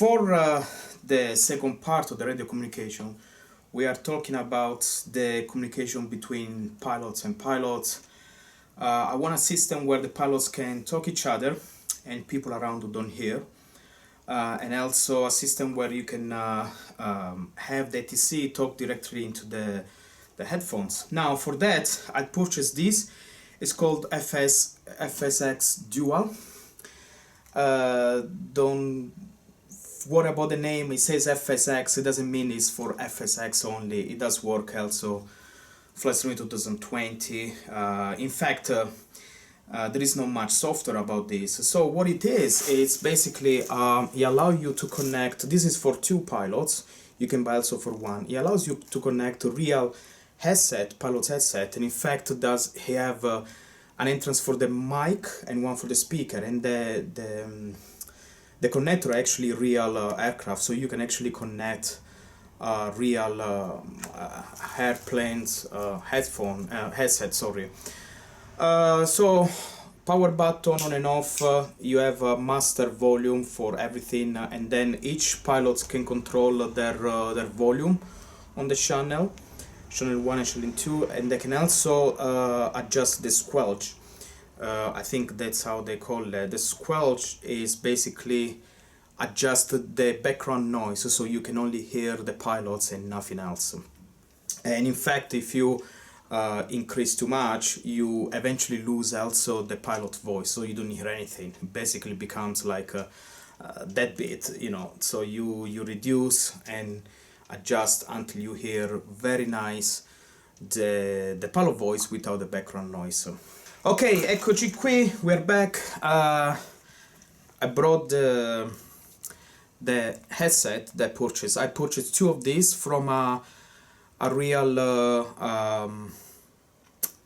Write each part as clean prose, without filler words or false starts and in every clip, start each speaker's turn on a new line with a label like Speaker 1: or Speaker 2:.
Speaker 1: For the second part of the radio communication, we are talking about the communication between pilots and pilots. I want a system where the pilots can talk each other and people around who don't hear. And also a system where you can have the ATC talk directly into the headphones. Now for that I purchased this. It's called FSX Dual. Don't worry about the name. It says FSX. It doesn't mean it's for FSX only. It does work also Flight Simulator 2020. In fact, there is not much software about this. So what it is, it's basically it allows you to connect. This is for 2 pilots. You can buy also for 1. It allows you to connect a real headset, pilot's headset, and in fact it does have an entrance for the mic and one for the speaker, and the connector are actually real aircraft, so you can actually connect real airplanes headset. Sorry. So power button on and off. You have a master volume for everything, and then each pilot can control their volume on the channel 1 and channel 2, and they can also adjust the squelch. I think that's how they call it. The squelch is basically adjust the background noise, so you can only hear the pilots and nothing else. And in fact, if you increase too much, you eventually lose also the pilot voice, so you don't hear anything. It basically becomes like a dead beat, you know. So you reduce and adjust until you hear very nice the pilot voice without the background noise. Ok, eccoci qui, we're back. I brought the headset that I purchased 2 of these from a real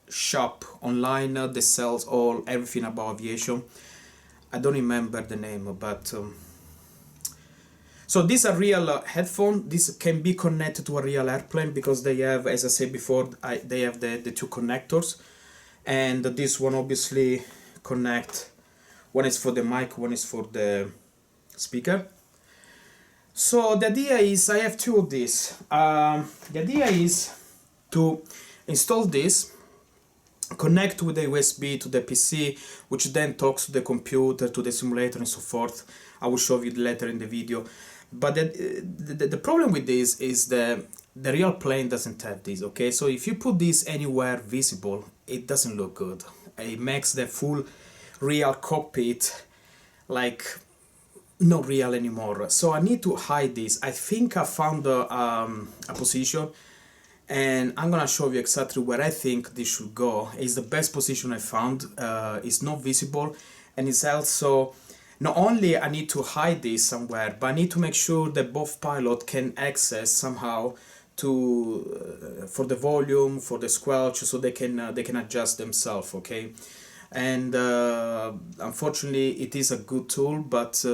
Speaker 1: shop online that sells everything about aviation. I don't remember the name, but so these are real headphone. This can be connected to a real airplane because they have, as I said before, they have the 2 connectors, and this one obviously connect. One is for the mic, one is for the speaker. So the idea is, I have 2 of these. The idea is to install this, connect with the USB to the PC, which then talks to the computer, to the simulator, and so forth. I will show you later in the video. But the problem with this is the real plane doesn't have this, okay? So if you put this anywhere visible, it doesn't look good. It makes the full real cockpit like not real anymore. So I need to hide this. I think I found a position, and I'm gonna show you exactly where I think this should go. It's the best position I found. It's not visible, and it's also, not only I need to hide this somewhere, but I need to make sure that both pilots can access somehow to for the volume, for the squelch, so they can adjust themselves, okay? And unfortunately it is a good tool, but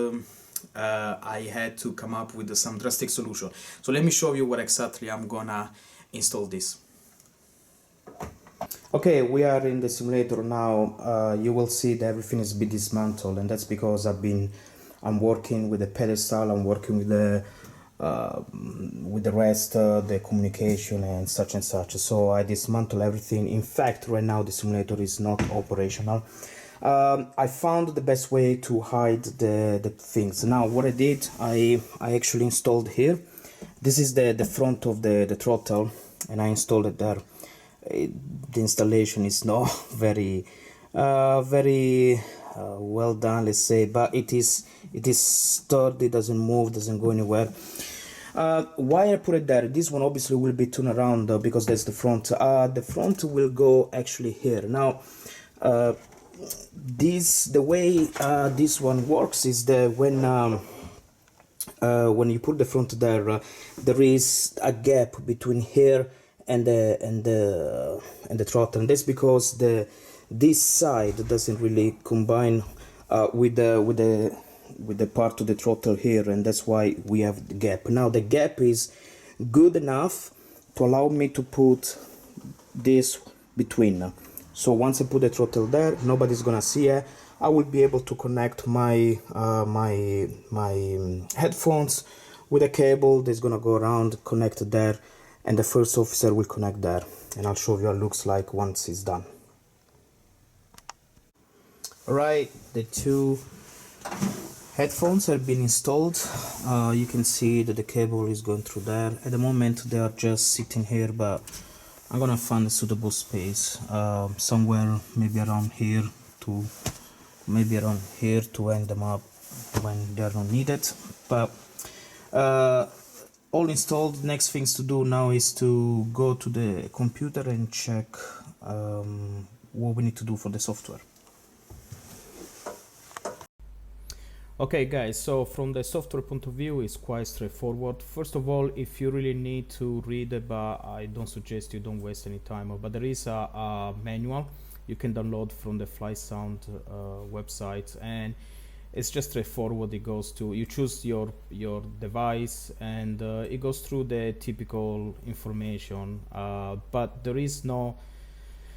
Speaker 1: I had to come up with some drastic solution. So let me show you where exactly I'm gonna install this. Okay, we are in the simulator now. You will see that everything is been dismantled, and that's because I'm working with the pedestal, I'm working with the rest, the communication and such. So I dismantle everything. In fact, right now the simulator is not operational. I found the best way to hide the things. Now what I did, I actually installed here. This is the front of the throttle, and I installed it there. The installation is not very well done, let's say, but it is sturdy, doesn't move, doesn't go anywhere. Why I put it there? This one obviously will be turned around because that's the front. The front will go actually here. Now the way this one works is that when you put the front there, there is a gap between here and the throttle, and that's because this side doesn't really combine with the part of the throttle here, and that's why we have the gap. Now the gap is good enough to allow me to put this between. So once I put the throttle there, nobody's gonna see it. I will be able to connect my headphones with a cable that's gonna go around, connect there, and the first officer will connect there, and I'll show you what it looks like once it's done. Alright, the two headphones have been installed. You can see that the cable is going through there. At the moment they are just sitting here, but I'm gonna find a suitable space somewhere, maybe around here to hang them up when they are not needed. But all installed. Next things to do now is to go to the computer and check what we need to do for the software. Okay guys, so from the software point of view it's quite straightforward. First of all, if you really need to read it, but I don't suggest you don't waste any time, but there is a manual you can download from the FlySound website, and it's just straightforward. It goes to, you choose your device, and it goes through the typical information, but there is no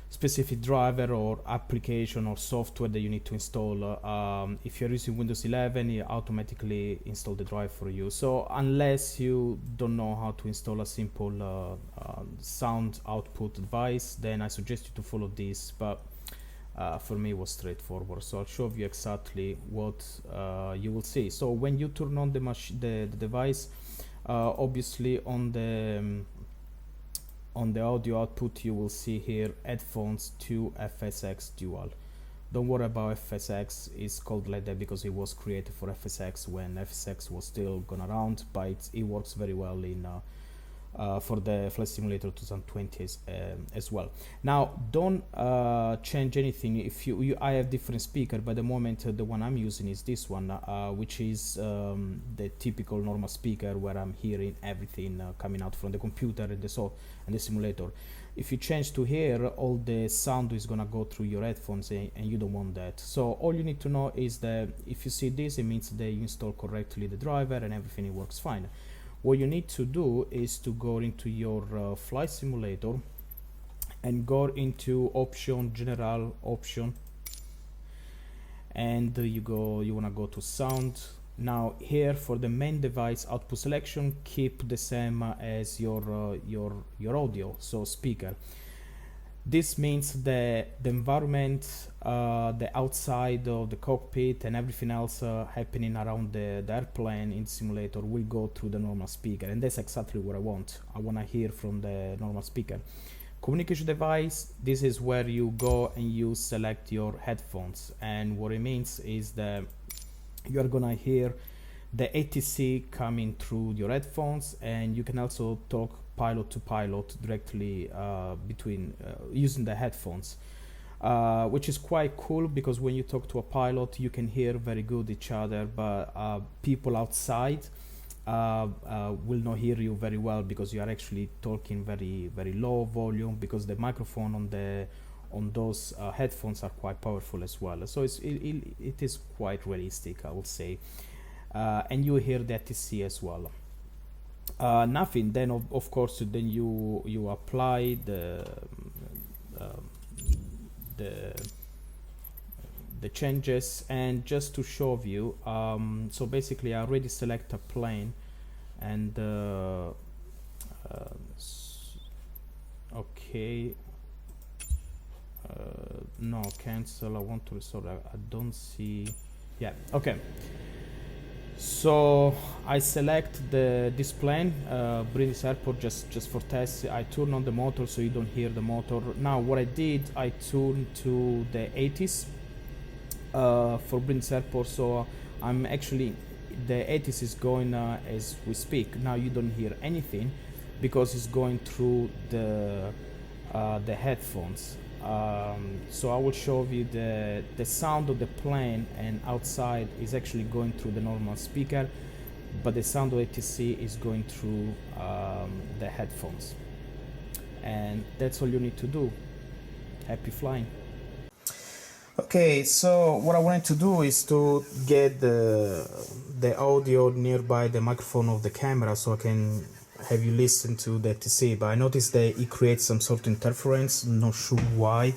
Speaker 1: specific driver or application or software that you need to install. If you're using Windows 11, it automatically install the drive for you. So unless you don't know how to install a simple sound output device, then I suggest you to follow this, but for me it was straightforward. So I'll show you exactly what you will see. So when you turn on the device, obviously on the audio output you will see here headphones to FSX dual. Don't worry about FSX, it's called like that because it was created for FSX when FSX was still going around, but it works very well in for the Flight Simulator 2020 as well. Now don't change anything. If you I have different speaker, but the moment the one I'm using is this one, which is the typical normal speaker where I'm hearing everything coming out from the computer and the simulator. If you change to here, all the sound is gonna go through your headphones, and you don't want that. So all you need to know is that if you see this, it means that you install correctly the driver and everything, it works fine. What you need to do is to go into your flight simulator and go into option, general option, and you want to go to sound. Now here for the main device output selection, keep the same as your audio, so speaker. This means the environment, the outside of the cockpit and everything else happening around the airplane in simulator will go through the normal speaker, and that's exactly what I want. I want to hear from the normal speaker. Communication device, this is where you go and you select your headphones, and what it means is that you are gonna hear the ATC coming through your headphones, and you can also talk pilot to pilot directly between using the headphones, which is quite cool because when you talk to a pilot you can hear very good each other, but people outside will not hear you very well because you are actually talking very low volume, because the microphone on those headphones are quite powerful as well. So it is quite realistic, I would say, and you hear the ATC as well. Nothing, then of course then you apply the changes. And just to show you, so basically I already select a plane, and okay, no, cancel, I want to restore. I don't see, yeah, okay. So I select this plane, British Airport, just for tests. I turn on the motor so you don't hear the motor. Now what I did, I turned to the 80s for British Airport, so I'm actually, the 80s is going as we speak. Now you don't hear anything because it's going through the headphones. So I will show you the sound of the plane, and outside is actually going through the normal speaker, but the sound of ATC is going through the headphones. And that's all you need to do. Happy flying. Okay, so what I wanted to do is to get the audio nearby the microphone of the camera so I can have you listen to the ATC, but I noticed that it creates some sort of interference, not sure why.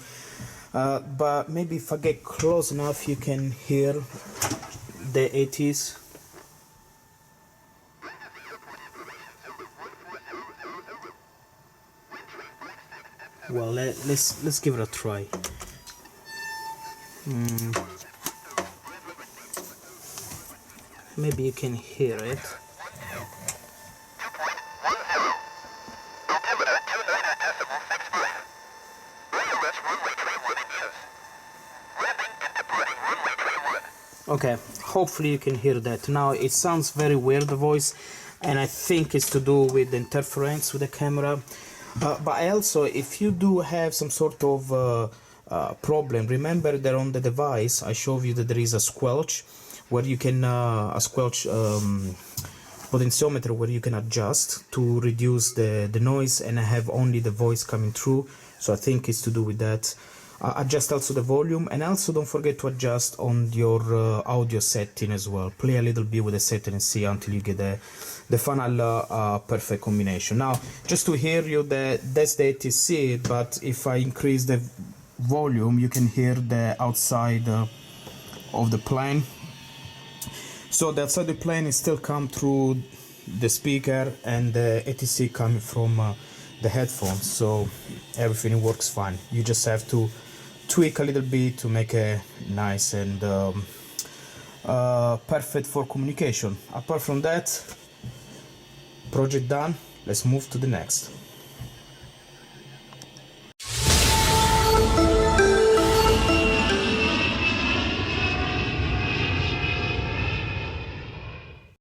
Speaker 1: but maybe if I get close enough you can hear the 80s. Well, let's give it a try. Maybe you can hear it. Okay, hopefully you can hear that. Now it sounds very weird, the voice, and I think it's to do with the interference with the camera. But also, if you do have some sort of problem, remember that on the device I showed you that there is a squelch where you can a squelch potentiometer where you can adjust to reduce the noise, and I have only the voice coming through, so I think it's to do with that. Adjust also the volume, and also don't forget to adjust on your audio setting as well. Play a little bit with the setting and see until you get the final perfect combination. Now, just to hear you, that's the ATC, but if I increase the volume, you can hear the outside of the plane. So the outside the plane is still come through the speaker, and the ATC coming from the headphones, so everything works fine. You just have to tweak a little bit to make it nice and perfect for communication. Apart from that, project done. Let's move to the next.